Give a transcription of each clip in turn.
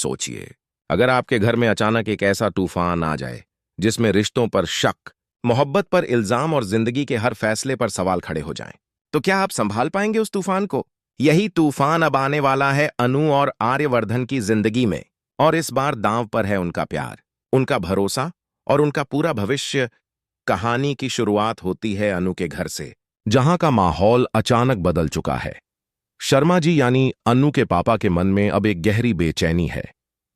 सोचिए, अगर आपके घर में अचानक एक ऐसा तूफान आ जाए जिसमें रिश्तों पर शक, मोहब्बत पर इल्जाम और जिंदगी के हर फैसले पर सवाल खड़े हो जाएं, तो क्या आप संभाल पाएंगे उस तूफान को? यही तूफान अब आने वाला है अनु और आर्यवर्धन की जिंदगी में, और इस बार दांव पर है उनका प्यार, उनका भरोसा और उनका पूरा भविष्य। कहानी की शुरुआत होती है अनु के घर से, जहां का माहौल अचानक बदल चुका है। शर्मा जी यानी अनु के पापा के मन में अब एक गहरी बेचैनी है।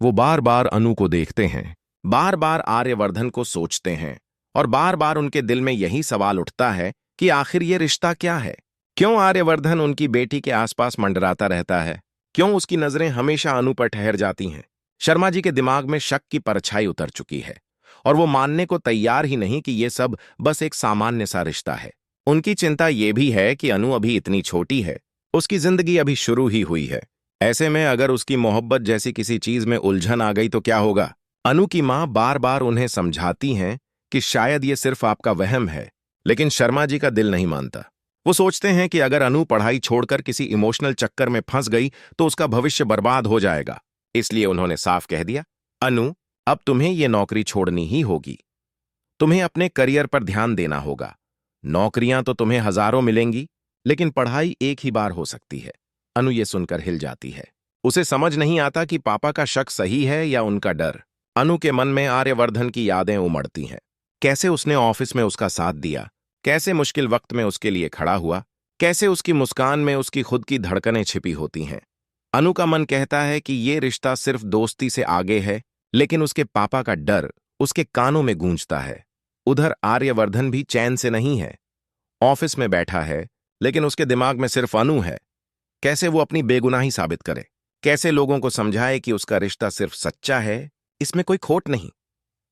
वो बार बार अनु को देखते हैं, बार बार आर्यवर्धन को सोचते हैं, और बार बार उनके दिल में यही सवाल उठता है कि आखिर ये रिश्ता क्या है? क्यों आर्यवर्धन उनकी बेटी के आसपास मंडराता रहता है? क्यों उसकी नजरें हमेशा अनु पर ठहर जाती हैं? शर्मा जी के दिमाग में शक की परछाई उतर चुकी है, और वो मानने को तैयार ही नहीं कि ये सब बस एक सामान्य सा रिश्ता है। उनकी चिंता ये भी है कि अनु अभी इतनी छोटी है, उसकी जिंदगी अभी शुरू ही हुई है। ऐसे में अगर उसकी मोहब्बत जैसी किसी चीज में उलझन आ गई तो क्या होगा? अनु की मां बार बार उन्हें समझाती हैं कि शायद ये सिर्फ आपका वहम है, लेकिन शर्मा जी का दिल नहीं मानता। वो सोचते हैं कि अगर अनु पढ़ाई छोड़कर किसी इमोशनल चक्कर में फंस गई तो उसका भविष्य बर्बाद हो जाएगा। इसलिए उन्होंने साफ कह दिया, अनु, अब तुम्हें ये नौकरी छोड़नी ही होगी। तुम्हें अपने करियर पर ध्यान देना होगा। नौकरियां तो तुम्हें हजारों मिलेंगी, लेकिन पढ़ाई एक ही बार हो सकती है। अनु ये सुनकर हिल जाती है। उसे समझ नहीं आता कि पापा का शक सही है या उनका डर। अनु के मन में आर्यवर्धन की यादें उमड़ती हैं। कैसे उसने ऑफिस में उसका साथ दिया, कैसे मुश्किल वक्त में उसके लिए खड़ा हुआ, कैसे उसकी मुस्कान में उसकी खुद की धड़कनें छिपी होती हैं। अनु का मन कहता है कि ये रिश्ता सिर्फ दोस्ती से आगे है, लेकिन उसके पापा का डर उसके कानों में गूंजता है। उधर आर्यवर्धन भी चैन से नहीं है। ऑफिस में बैठा है, लेकिन उसके दिमाग में सिर्फ अनु है। कैसे वो अपनी बेगुनाही साबित करे, कैसे लोगों को समझाए कि उसका रिश्ता सिर्फ सच्चा है, इसमें कोई खोट नहीं।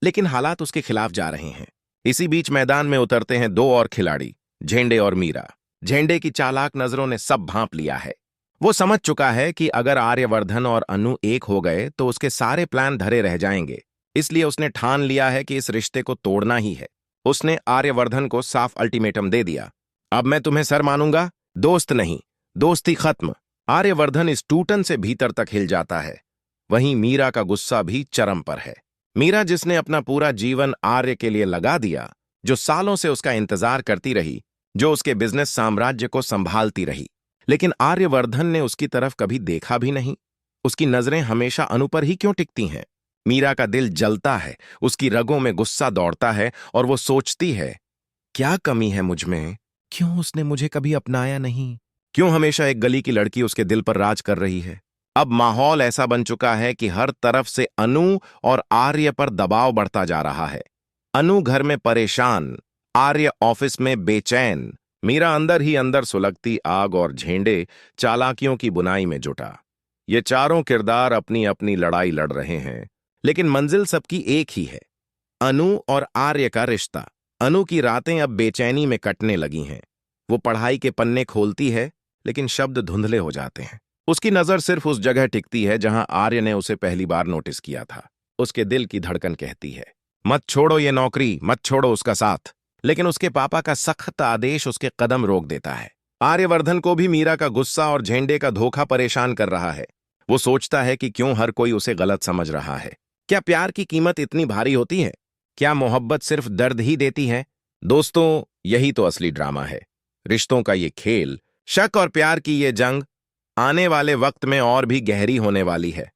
लेकिन हालात उसके खिलाफ जा रहे हैं। इसी बीच मैदान में उतरते हैं दो और खिलाड़ी, झेंडे और मीरा। झेंडे की चालाक नजरों ने सब भांप लिया है। वो समझ चुका है कि अगर आर्यवर्धन और अनु एक हो गए तो उसके सारे प्लान धरे रह जाएंगे। इसलिए उसने ठान लिया है कि इस रिश्ते को तोड़ना ही है। उसने आर्यवर्धन को साफ अल्टीमेटम दे दिया, अब मैं तुम्हें सर मानूंगा, दोस्त नहीं, दोस्ती खत्म। आर्यवर्धन इस टूटन से भीतर तक हिल जाता है। वहीं मीरा का गुस्सा भी चरम पर है। मीरा, जिसने अपना पूरा जीवन आर्य के लिए लगा दिया, जो सालों से उसका इंतजार करती रही, जो उसके बिजनेस साम्राज्य को संभालती रही, लेकिन आर्यवर्धन ने उसकी तरफ कभी देखा भी नहीं। उसकी नजरें हमेशा अनु पर ही क्यों टिकती हैं? मीरा का दिल जलता है, उसकी रगों में गुस्सा दौड़ता है, और वो सोचती है, क्या कमी है मुझ में? क्यों उसने मुझे कभी अपनाया नहीं? क्यों हमेशा एक गली की लड़की उसके दिल पर राज कर रही है? अब माहौल ऐसा बन चुका है कि हर तरफ से अनु और आर्य पर दबाव बढ़ता जा रहा है। अनु घर में परेशान, आर्य ऑफिस में बेचैन, मीरा अंदर ही अंदर सुलगती आग, और झेंडे चालाकियों की बुनाई में जुटा। ये चारों किरदार अपनी अपनी लड़ाई लड़ रहे हैं, लेकिन मंजिल सबकी एक ही है, अनु और आर्य का रिश्ता। अनु की रातें अब बेचैनी में कटने लगी हैं। वो पढ़ाई के पन्ने खोलती है, लेकिन शब्द धुंधले हो जाते हैं। उसकी नजर सिर्फ उस जगह टिकती है जहां आर्य ने उसे पहली बार नोटिस किया था। उसके दिल की धड़कन कहती है, मत छोड़ो ये नौकरी, मत छोड़ो उसका साथ। लेकिन उसके पापा का सख्त आदेश उसके कदम रोक देता है। आर्यवर्धन को भी मीरा का गुस्सा और झेंडे का धोखा परेशान कर रहा है। वो सोचता है कि क्यों हर कोई उसे गलत समझ रहा है। क्या प्यार की कीमत इतनी भारी होती है? क्या मोहब्बत सिर्फ दर्द ही देती है? दोस्तों, यही तो असली ड्रामा है। रिश्तों का ये खेल, शक और प्यार की ये जंग आने वाले वक्त में और भी गहरी होने वाली है,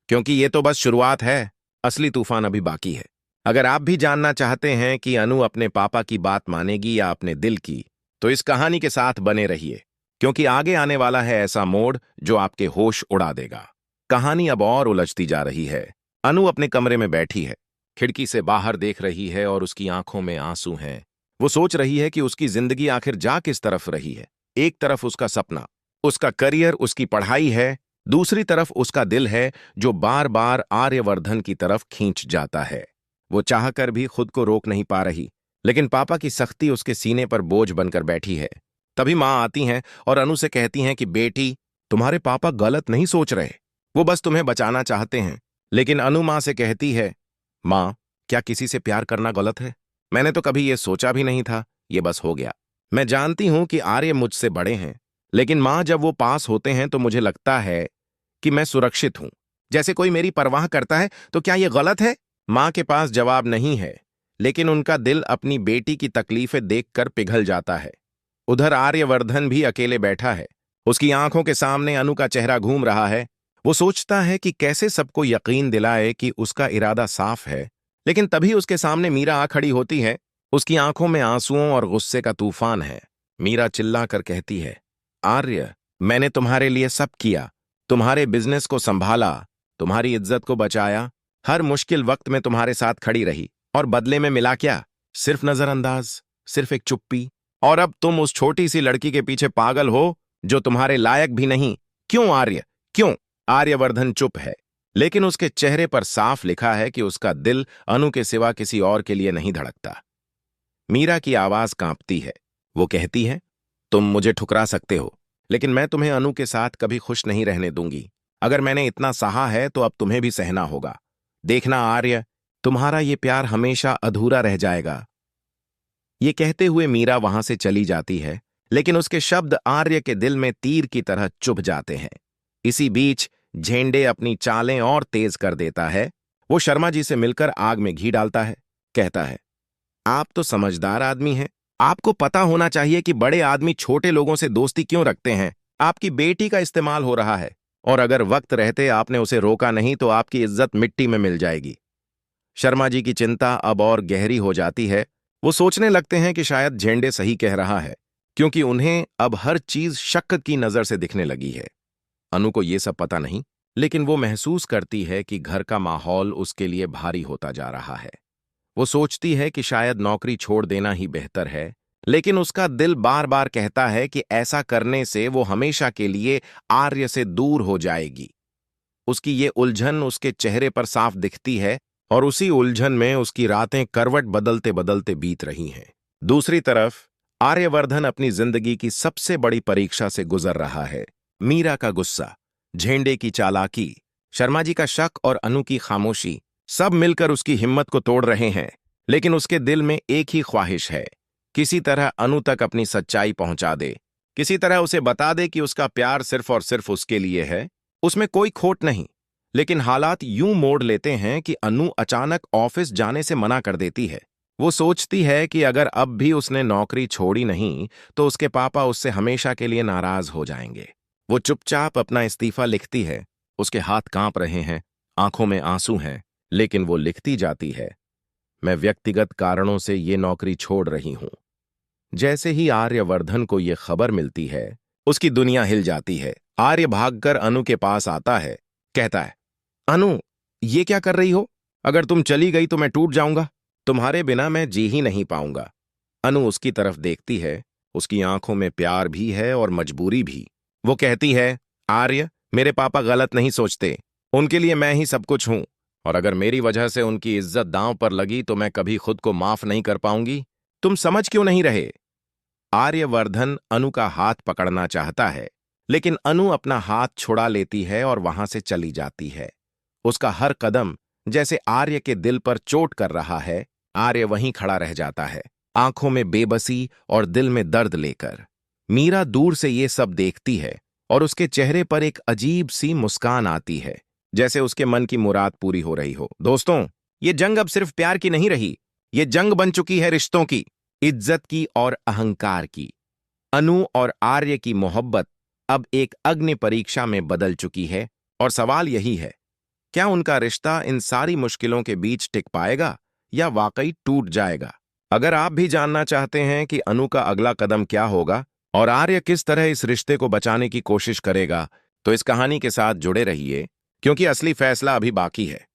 क्योंकि ये तो बस शुरुआत है, असली तूफान अभी बाकी है। अगर आप भी जानना चाहते हैं कि अनु अपने पापा की बात मानेगी या अपने दिल की, तो इस कहानी के साथ बने रहिए, क्योंकि आगे आने वाला है ऐसा मोड़ जो आपके होश उड़ा देगा। कहानी अब और उलझती जा रही है। अनु अपने कमरे में बैठी है, खिड़की से बाहर देख रही है और उसकी आंखों में आंसू हैं। वो सोच रही है कि उसकी जिंदगी आखिर जा किस तरफ रही है। एक तरफ उसका सपना, उसका करियर, उसकी पढ़ाई है, दूसरी तरफ उसका दिल है जो बार बार आर्यवर्धन की तरफ खींच जाता है। वो चाहकर भी खुद को रोक नहीं पा रही, लेकिन पापा की सख्ती उसके सीने पर बोझ बनकर बैठी है। तभी माँ आती हैं और अनु से कहती हैं कि बेटी, तुम्हारे पापा गलत नहीं सोच रहे, वो बस तुम्हें बचाना चाहते हैं। लेकिन अनु माँ से कहती है, माँ, क्या किसी से प्यार करना गलत है? मैंने तो कभी ये सोचा भी नहीं था, ये बस हो गया। मैं जानती हूं कि आर्य मुझसे बड़े हैं, लेकिन माँ, जब वो पास होते हैं तो मुझे लगता है कि मैं सुरक्षित हूं। जैसे कोई मेरी परवाह करता है। तो क्या यह गलत है? माँ के पास जवाब नहीं है, लेकिन उनका दिल अपनी बेटी की तकलीफें देखकर पिघल जाता है। उधर आर्यवर्धन भी अकेले बैठा है। उसकी आंखों के सामने अनु का चेहरा घूम रहा है। वो सोचता है कि कैसे सबको यकीन दिलाए कि उसका इरादा साफ है, लेकिन तभी उसके सामने मीरा आ खड़ी होती है। उसकी आंखों में आंसुओं और गुस्से का तूफान है। मीरा चिल्लाकर कहती है, आर्य, मैंने तुम्हारे लिए सब किया, तुम्हारे बिजनेस को संभाला, तुम्हारी इज्जत को बचाया, हर मुश्किल वक्त में तुम्हारे साथ खड़ी रही, और बदले में मिला क्या? सिर्फ नजरअंदाज, सिर्फ एक चुप्पी। और अब तुम उस छोटी सी लड़की के पीछे पागल हो जो तुम्हारे लायक भी नहीं। क्यों आर्य, क्यों? आर्यवर्धन चुप है, लेकिन उसके चेहरे पर साफ लिखा है कि उसका दिल अनु के सिवा किसी और के लिए नहीं धड़कता। मीरा की आवाज कांपती है। वो कहती है, तुम मुझे ठुकरा सकते हो, लेकिन मैं तुम्हें अनु के साथ कभी खुश नहीं रहने दूंगी। अगर मैंने इतना सहा है तो अब तुम्हें भी सहना होगा। देखना आर्य, तुम्हारा ये प्यार हमेशा अधूरा रह जाएगा। ये कहते हुए मीरा वहां से चली जाती है, लेकिन उसके शब्द आर्य के दिल में तीर की तरह चुभ जाते हैं। इसी बीच झेंडे अपनी चालें और तेज कर देता है। वो शर्मा जी से मिलकर आग में घी डालता है। कहता है, आप तो समझदार आदमी हैं। आपको पता होना चाहिए कि बड़े आदमी छोटे लोगों से दोस्ती क्यों रखते हैं। आपकी बेटी का इस्तेमाल हो रहा है, और अगर वक्त रहते आपने उसे रोका नहीं तो आपकी इज्जत मिट्टी में मिल जाएगी। शर्मा जी की चिंता अब और गहरी हो जाती है। वो सोचने लगते हैं कि शायद झेंडे सही कह रहा है, क्योंकि उन्हें अब हर चीज शक की नजर से दिखने लगी है। अनु को ये सब पता नहीं, लेकिन वो महसूस करती है कि घर का माहौल उसके लिए भारी होता जा रहा है। वो सोचती है कि शायद नौकरी छोड़ देना ही बेहतर है, लेकिन उसका दिल बार बार कहता है कि ऐसा करने से वो हमेशा के लिए आर्य से दूर हो जाएगी। उसकी ये उलझन उसके चेहरे पर साफ दिखती है, और उसी उलझन में उसकी रातें करवट बदलते बदलते बीत रही हैं। दूसरी तरफ आर्यवर्धन अपनी जिंदगी की सबसे बड़ी परीक्षा से गुजर रहा है। मीरा का गुस्सा, झेंडे की चालाकी, शर्मा जी का शक और अनु की खामोशी, सब मिलकर उसकी हिम्मत को तोड़ रहे हैं। लेकिन उसके दिल में एक ही ख्वाहिश है, किसी तरह अनु तक अपनी सच्चाई पहुंचा दे, किसी तरह उसे बता दे कि उसका प्यार सिर्फ और सिर्फ उसके लिए है, उसमें कोई खोट नहीं। लेकिन हालात यूं मोड़ लेते हैं कि अनु अचानक ऑफिस जाने से मना कर देती है। वो सोचती है कि अगर अब भी उसने नौकरी छोड़ी नहीं तो उसके पापा उससे हमेशा के लिए नाराज हो जाएंगे। वो चुपचाप अपना इस्तीफा लिखती है। उसके हाथ कांप रहे हैं, आंखों में आंसू हैं, लेकिन वो लिखती जाती है, मैं व्यक्तिगत कारणों से ये नौकरी छोड़ रही हूं। जैसे ही आर्यवर्धन को ये खबर मिलती है, उसकी दुनिया हिल जाती है। आर्य भागकर अनु के पास आता है। कहता है, अनु, ये क्या कर रही हो? अगर तुम चली गई तो मैं टूट जाऊंगा। तुम्हारे बिना मैं जी ही नहीं पाऊंगा। अनु उसकी तरफ देखती है। उसकी आंखों में प्यार भी है और मजबूरी भी। वो कहती है, आर्य, मेरे पापा गलत नहीं सोचते। उनके लिए मैं ही सब कुछ हूं, और अगर मेरी वजह से उनकी इज्जत दांव पर लगी तो मैं कभी खुद को माफ नहीं कर पाऊंगी। तुम समझ क्यों नहीं रहे? आर्यवर्धन अनु का हाथ पकड़ना चाहता है, लेकिन अनु अपना हाथ छुड़ा लेती है और वहां से चली जाती है। उसका हर कदम जैसे आर्य के दिल पर चोट कर रहा है। आर्य वहीं खड़ा रह जाता है, आंखों में बेबसी और दिल में दर्द लेकर। मीरा दूर से ये सब देखती है, और उसके चेहरे पर एक अजीब सी मुस्कान आती है, जैसे उसके मन की मुराद पूरी हो रही हो। दोस्तों, ये जंग अब सिर्फ प्यार की नहीं रही, ये जंग बन चुकी है रिश्तों की, इज्जत की और अहंकार की। अनु और आर्य की मोहब्बत अब एक अग्नि परीक्षा में बदल चुकी है, और सवाल यही है, क्या उनका रिश्ता इन सारी मुश्किलों के बीच टिक पाएगा या वाकई टूट जाएगा? अगर आप भी जानना चाहते हैं कि अनु का अगला कदम क्या होगा और आर्य किस तरह इस रिश्ते को बचाने की कोशिश करेगा, तो इस कहानी के साथ जुड़े रहिए, क्योंकि असली फैसला अभी बाकी है।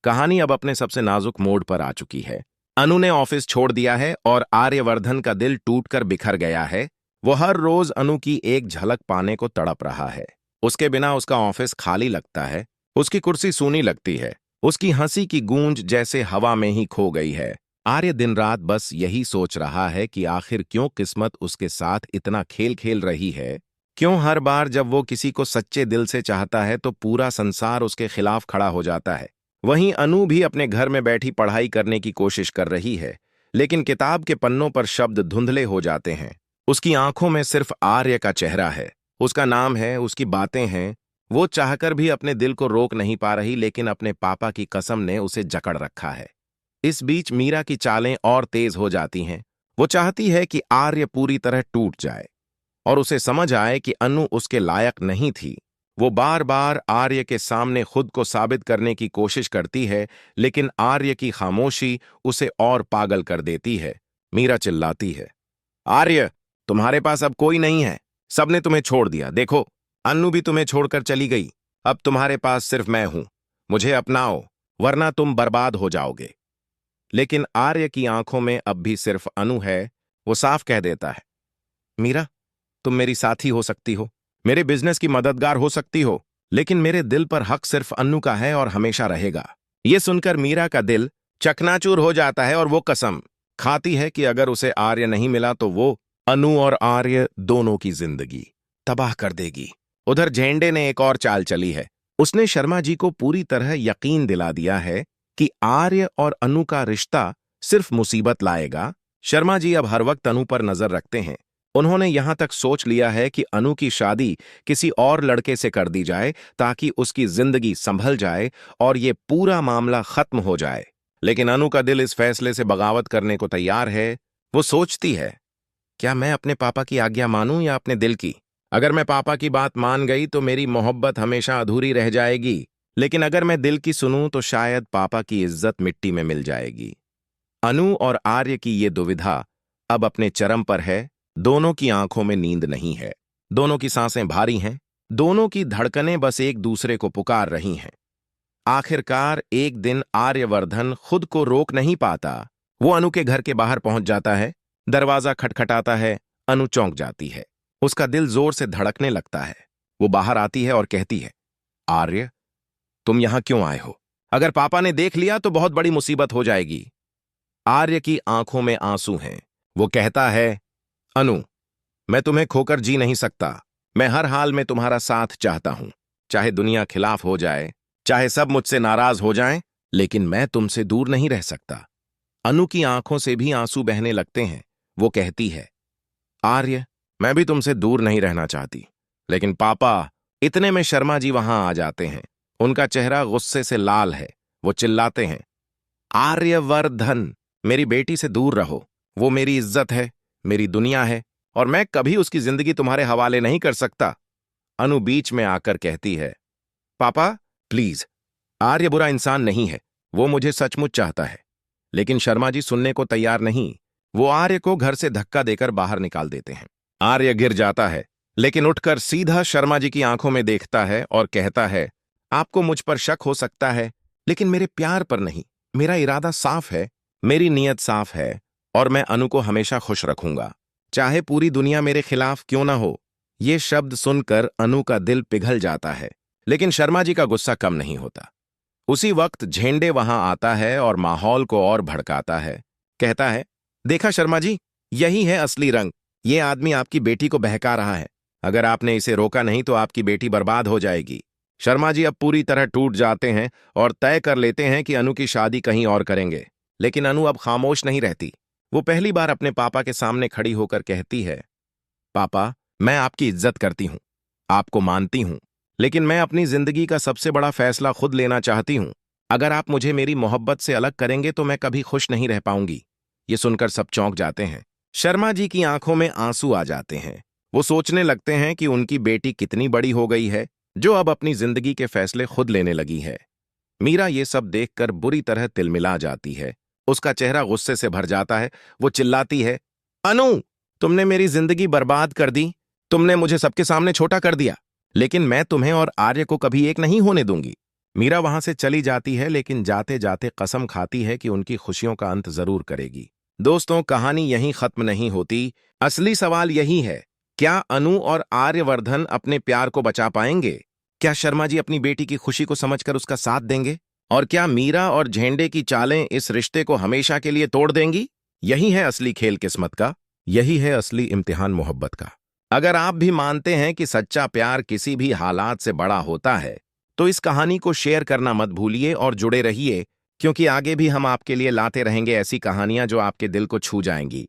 कहानी अब अपने सबसे नाजुक मोड़ पर आ चुकी है। अनु ने ऑफिस छोड़ दिया है और आर्यवर्धन का दिल टूटकर बिखर गया है। वो हर रोज अनु की एक झलक पाने को तड़प रहा है। उसके बिना उसका ऑफिस खाली लगता है, उसकी कुर्सी सूनी लगती है, उसकी हंसी की गूंज जैसे हवा में ही खो गई है। आर्य दिन रात बस यही सोच रहा है कि आखिर क्यों किस्मत उसके साथ इतना खेल खेल रही है। क्यों हर बार जब वो किसी को सच्चे दिल से चाहता है तो पूरा संसार उसके खिलाफ खड़ा हो जाता है। वहीं अनु भी अपने घर में बैठी पढ़ाई करने की कोशिश कर रही है, लेकिन किताब के पन्नों पर शब्द धुंधले हो जाते हैं। उसकी आंखों में सिर्फ आर्य का चेहरा है, उसका नाम है, उसकी बातें हैं, वो चाहकर भी अपने दिल को रोक नहीं पा रही, लेकिन अपने पापा की कसम ने उसे जकड़ रखा है। इस बीच मीरा की चालें और तेज हो जाती हैं। वो चाहती है कि आर्य पूरी तरह टूट जाए और उसे समझ आए कि अनु उसके लायक नहीं थी। वो बार बार आर्य के सामने खुद को साबित करने की कोशिश करती है, लेकिन आर्य की खामोशी उसे और पागल कर देती है। मीरा चिल्लाती है, आर्य, तुम्हारे पास अब कोई नहीं है। सबने तुम्हें छोड़ दिया। देखो, अन्नू भी तुम्हें छोड़कर चली गई। अब तुम्हारे पास सिर्फ मैं हूं। मुझे अपनाओ, वरना तुम बर्बाद हो जाओगे। लेकिन आर्य की आंखों में अब भी सिर्फ अनु है। वो साफ कह देता है, मीरा, तुम मेरी साथी हो सकती हो, मेरे बिजनेस की मददगार हो सकती हो, लेकिन मेरे दिल पर हक सिर्फ अन्नू का है और हमेशा रहेगा। ये सुनकर मीरा का दिल चकनाचूर हो जाता है और वो कसम खाती है कि अगर उसे आर्य नहीं मिला तो वो अनु और आर्य दोनों की जिंदगी तबाह कर देगी। उधर झेंडे ने एक और चाल चली है। उसने शर्मा जी को पूरी तरह यकीन दिला दिया है कि आर्य और अनु का रिश्ता सिर्फ मुसीबत लाएगा। शर्मा जी अब हर वक्त अनु पर नजर रखते हैं। उन्होंने यहां तक सोच लिया है कि अनु की शादी किसी और लड़के से कर दी जाए ताकि उसकी जिंदगी संभल जाए और ये पूरा मामला खत्म हो जाए। लेकिन अनु का दिल इस फैसले से बगावत करने को तैयार है। वो सोचती है, क्या मैं अपने पापा की आज्ञा मानूं या अपने दिल की? अगर मैं पापा की बात मान गई तो मेरी मोहब्बत हमेशा अधूरी रह जाएगी, लेकिन अगर मैं दिल की सुनूं तो शायद पापा की इज्जत मिट्टी में मिल जाएगी। अनु और आर्य की ये दुविधा अब अपने चरम पर है। दोनों की आंखों में नींद नहीं है, दोनों की सांसें भारी हैं, दोनों की धड़कनें बस एक दूसरे को पुकार रही हैं। आखिरकार एक दिन आर्यवर्धन खुद को रोक नहीं पाता। वो अनु के घर के बाहर पहुंच जाता है। दरवाजा खटखटाता है। अनु चौंक जाती है। उसका दिल जोर से धड़कने लगता है। वो बाहर आती है और कहती है, आर्य, तुम यहां क्यों आए हो? अगर पापा ने देख लिया तो बहुत बड़ी मुसीबत हो जाएगी। आर्य की आंखों में आंसू हैं। वो कहता है, अनु, मैं तुम्हें खोकर जी नहीं सकता। मैं हर हाल में तुम्हारा साथ चाहता हूं, चाहे दुनिया खिलाफ हो जाए, चाहे सब मुझसे नाराज हो जाएं, लेकिन मैं तुमसे दूर नहीं रह सकता। अनु की आंखों से भी आंसू बहने लगते हैं। वो कहती है, आर्य, मैं भी तुमसे दूर नहीं रहना चाहती, लेकिन पापा। इतने में शर्मा जी वहां आ जाते हैं। उनका चेहरा गुस्से से लाल है। वो चिल्लाते हैं, आर्यवर्धन, मेरी बेटी से दूर रहो। वो मेरी इज्जत है, मेरी दुनिया है, और मैं कभी उसकी जिंदगी तुम्हारे हवाले नहीं कर सकता। अनु बीच में आकर कहती है, पापा प्लीज, आर्य बुरा इंसान नहीं है। वो मुझे सचमुच चाहता है। लेकिन शर्मा जी सुनने को तैयार नहीं। वो आर्य को घर से धक्का देकर बाहर निकाल देते हैं। आर्य गिर जाता है, लेकिन उठकर सीधा शर्मा जी की आंखों में देखता है और कहता है, आपको मुझ पर शक हो सकता है, लेकिन मेरे प्यार पर नहीं। मेरा इरादा साफ है, मेरी नीयत साफ है, और मैं अनु को हमेशा खुश रखूंगा, चाहे पूरी दुनिया मेरे खिलाफ क्यों ना हो। ये शब्द सुनकर अनु का दिल पिघल जाता है, लेकिन शर्मा जी का गुस्सा कम नहीं होता। उसी वक्त झेंडे वहां आता है और माहौल को और भड़काता है। कहता है, देखा शर्मा जी, यही है असली रंग। ये आदमी आपकी बेटी को बहका रहा है। अगर आपने इसे रोका नहीं तो आपकी बेटी बर्बाद हो जाएगी। शर्मा जी अब पूरी तरह टूट जाते हैं और तय कर लेते हैं कि अनु की शादी कहीं और करेंगे। लेकिन अनु अब खामोश नहीं रहती। वो पहली बार अपने पापा के सामने खड़ी होकर कहती है, पापा, मैं आपकी इज्जत करती हूं, आपको मानती हूं, लेकिन मैं अपनी जिंदगी का सबसे बड़ा फैसला खुद लेना चाहती हूं। अगर आप मुझे मेरी मोहब्बत से अलग करेंगे तो मैं कभी खुश नहीं रह पाऊंगी। ये सुनकर सब चौंक जाते हैं। शर्मा जी की आंखों में आंसू आ जाते हैं। वो सोचने लगते हैं कि उनकी बेटी कितनी बड़ी हो गई है, जो अब अपनी जिंदगी के फैसले खुद लेने लगी है। मीरा ये सब देखकर बुरी तरह तिलमिला जाती है। उसका चेहरा गुस्से से भर जाता है। वो चिल्लाती है, अनु, तुमने मेरी जिंदगी बर्बाद कर दी। तुमने मुझे सबके सामने छोटा कर दिया, लेकिन मैं तुम्हें और आर्य को कभी एक नहीं होने दूंगी। मीरा वहां से चली जाती है, लेकिन जाते जाते कसम खाती है कि उनकी खुशियों का अंत जरूर करेगी। दोस्तों, कहानी यहीं खत्म नहीं होती। असली सवाल यही है, क्या अनु और आर्यवर्धन अपने प्यार को बचा पाएंगे? क्या शर्मा जी अपनी बेटी की खुशी को समझकर उसका साथ देंगे? और क्या मीरा और झेंडे की चालें इस रिश्ते को हमेशा के लिए तोड़ देंगी? यही है असली खेल किस्मत का। यही है असली इम्तिहान मोहब्बत का। अगर आप भी मानते हैं कि सच्चा प्यार किसी भी हालात से बड़ा होता है, तो इस कहानी को शेयर करना मत भूलिए और जुड़े रहिए, क्योंकि आगे भी हम आपके लिए लाते रहेंगे ऐसी कहानियां जो आपके दिल को छू जाएंगी।